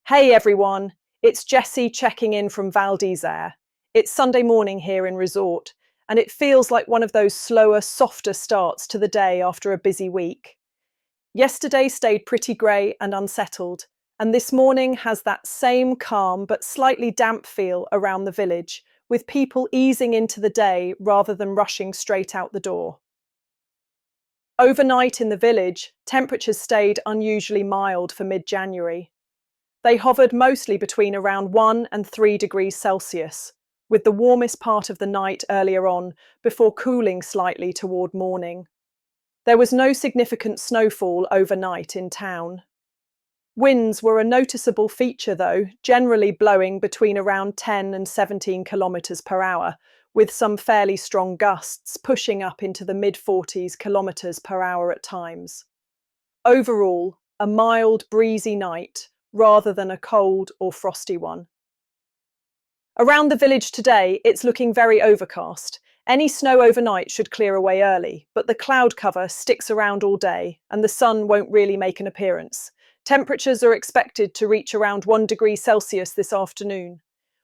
Hey everyone, it's Jessie checking in from Valdezaire. It's Sunday morning here in resort, and it feels like one of those slower, softer starts to the day after a busy week. Yesterday stayed pretty grey and unsettled, and this morning has that same calm but slightly damp feel around the village, with people easing into the day rather than rushing straight out the door. Overnight in the village, temperatures stayed unusually mild for mid-January. They hovered mostly between around 1 and 3 degrees Celsius, with the warmest part of the night earlier on before cooling slightly toward morning. There was no significant snowfall overnight in town. Winds were a noticeable feature though, generally blowing between around 10 and 17 kilometers per hour, with some fairly strong gusts pushing up into the mid-40s kilometers per hour at times. Overall, a mild, breezy night, rather than a cold or frosty one. Around the village today, it's looking very overcast. Any snow overnight should clear away early, but the cloud cover sticks around all day and the sun won't really make an appearance. Temperatures are expected to reach around 1 degree Celsius this afternoon.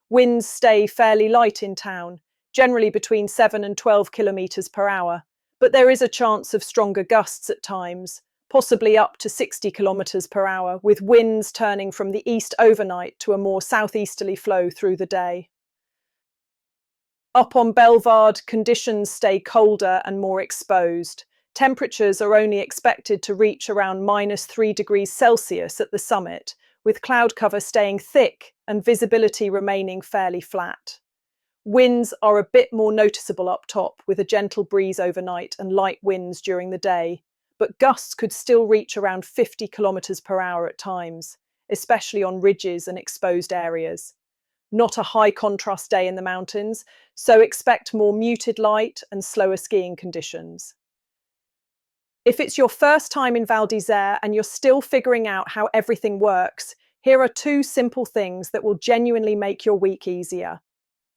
Winds stay fairly light in town, generally between 7 and 12 kilometers per hour, but there is a chance of stronger gusts at times, possibly up to 60 kilometers per hour, with winds turning from the east overnight to a more southeasterly flow through the day. Up on Bellevarde, conditions stay colder and more exposed. Temperatures are only expected to reach around -3 degrees Celsius at the summit, with cloud cover staying thick and visibility remaining fairly flat. Winds are a bit more noticeable up top, with a gentle breeze overnight and light winds during the day, but gusts could still reach around 50 kilometers per hour at times, especially on ridges and exposed areas. Not a high contrast day in the mountains, so expect more muted light and slower skiing conditions. If it's your first time in Val d'Isère and you're still figuring out how everything works, here are 2 simple things that will genuinely make your week easier.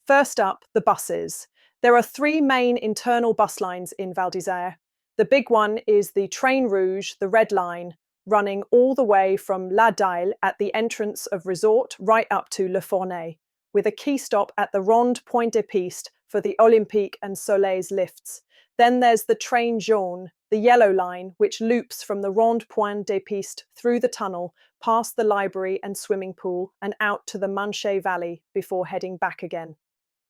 First up, the buses. There are 3 main internal bus lines in Val d'Isère. The big one is the Train Rouge, the Red Line, running all the way from La Daille at the entrance of resort right up to Le Fournet, with a key stop at the Ronde Point des Pistes for the Olympique and Soleil's lifts. Then there's the Train Jaune, the Yellow Line, which loops from the Ronde Point des Pistes through the tunnel, past the library and swimming pool, and out to the Manche Valley before heading back again.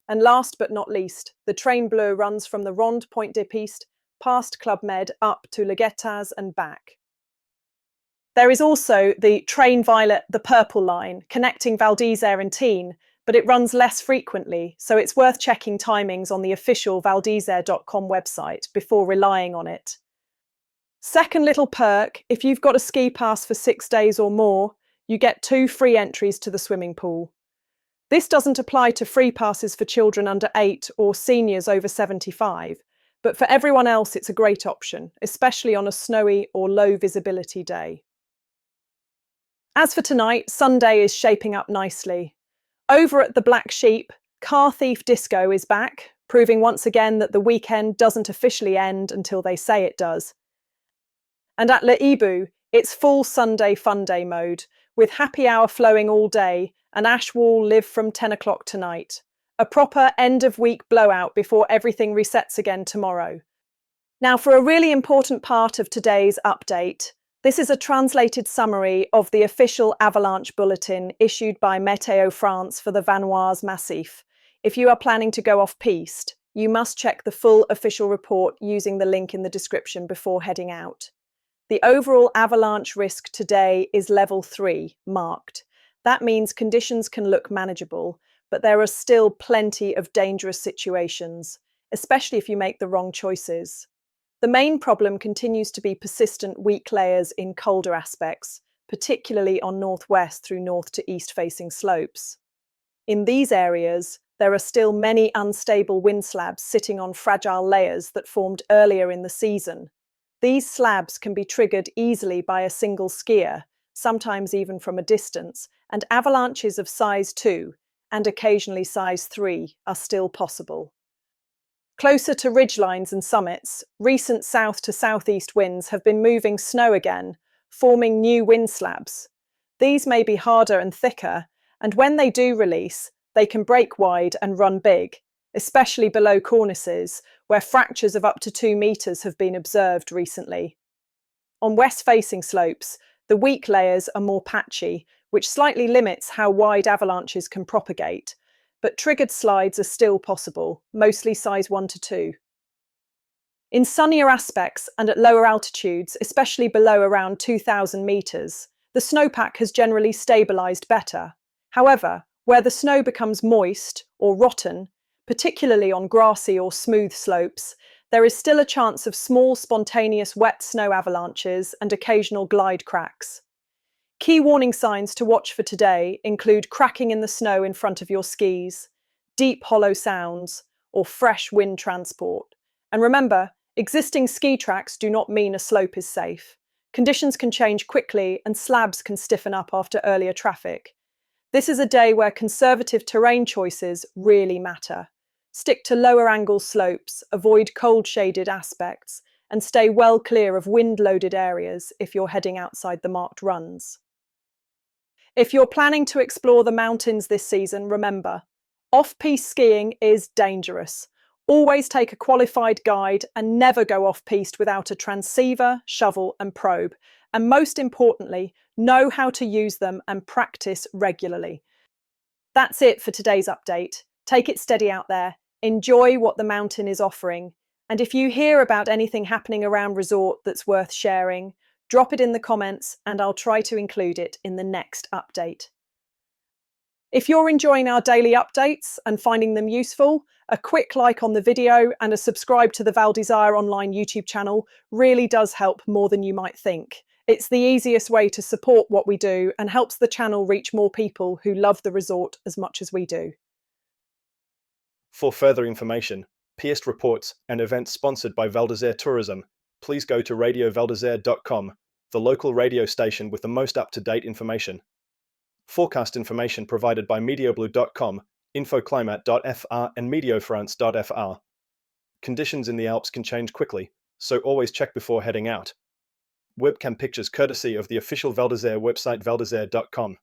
And last but not least, the Train Bleu runs from the Ronde Point des Pistes past Club Med up to Le Guettaz and back. There is also the Train Violet, the Purple Line, connecting Val d'Isère and Tignes, but it runs less frequently, so it's worth checking timings on the official valdisere.com website before relying on it. Second little perk, if you've got a ski pass for 6 days or more, you get 2 free entries to the swimming pool. This doesn't apply to free passes for children under 8 or seniors over 75, but for everyone else it's a great option, especially on a snowy or low visibility day. As for tonight, Sunday is shaping up nicely. Over at the Black Sheep, Car Thief Disco is back, proving once again that the weekend doesn't officially end until they say it does. And at Le Hibou, it's full Sunday fun day mode, with happy hour flowing all day and Ash Wall live from 10 o'clock tonight. A proper end-of-week blowout before everything resets again tomorrow. Now for a really important part of today's update. This is a translated summary of the official avalanche bulletin issued by Météo France for the Vanoise massif. If you are planning to go off-piste, you must check the full official report using the link in the description before heading out. The overall avalanche risk today is level 3, marked. That means conditions can look manageable, but there are still plenty of dangerous situations, especially if you make the wrong choices. The main problem continues to be persistent weak layers in colder aspects, particularly on northwest through north to east facing slopes. In these areas, there are still many unstable wind slabs sitting on fragile layers that formed earlier in the season. These slabs can be triggered easily by a single skier, sometimes even from a distance, and avalanches of size 2 and occasionally size 3 are still possible. Closer to ridgelines and summits, recent south to southeast winds have been moving snow again, forming new wind slabs. These may be harder and thicker, and when they do release, they can break wide and run big, especially below cornices, where fractures of up to 2 metres have been observed recently. On west-facing slopes, the weak layers are more patchy, which slightly limits how wide avalanches can propagate, but triggered slides are still possible, mostly size 1 to 2. In sunnier aspects and at lower altitudes, especially below around 2,000 metres, the snowpack has generally stabilised better. However, where the snow becomes moist or rotten, particularly on grassy or smooth slopes, there is still a chance of small spontaneous wet snow avalanches and occasional glide cracks. Key warning signs to watch for today include cracking in the snow in front of your skis, deep hollow sounds, or fresh wind transport. And remember, existing ski tracks do not mean a slope is safe. Conditions can change quickly and slabs can stiffen up after earlier traffic. This is a day where conservative terrain choices really matter. Stick to lower angle slopes, avoid cold shaded aspects, and stay well clear of wind-loaded areas if you're heading outside the marked runs. If you're planning to explore the mountains this season, remember, off-piste skiing is dangerous. Always take a qualified guide and never go off-piste without a transceiver, shovel, and probe. And most importantly, know how to use them and practice regularly. That's it for today's update. Take it steady out there. Enjoy what the mountain is offering. And if you hear about anything happening around resort that's worth sharing, drop it in the comments and I'll try to include it in the next update. If you're enjoying our daily updates and finding them useful, a quick like on the video and a subscribe to the Val d'Isère online YouTube channel really does help more than you might think. It's the easiest way to support what we do and helps the channel reach more people who love the resort as much as we do. For further information, piste reports and events sponsored by Val d'Isère Tourism, please go to radiovaldeisere.com, the local radio station with the most up-to-date information. Forecast information provided by medioblue.com, infoclimat.fr and meteofrance.fr. Conditions in the Alps can change quickly, so always check before heading out. Webcam pictures courtesy of the official Val d'Isère website valdeisere.com.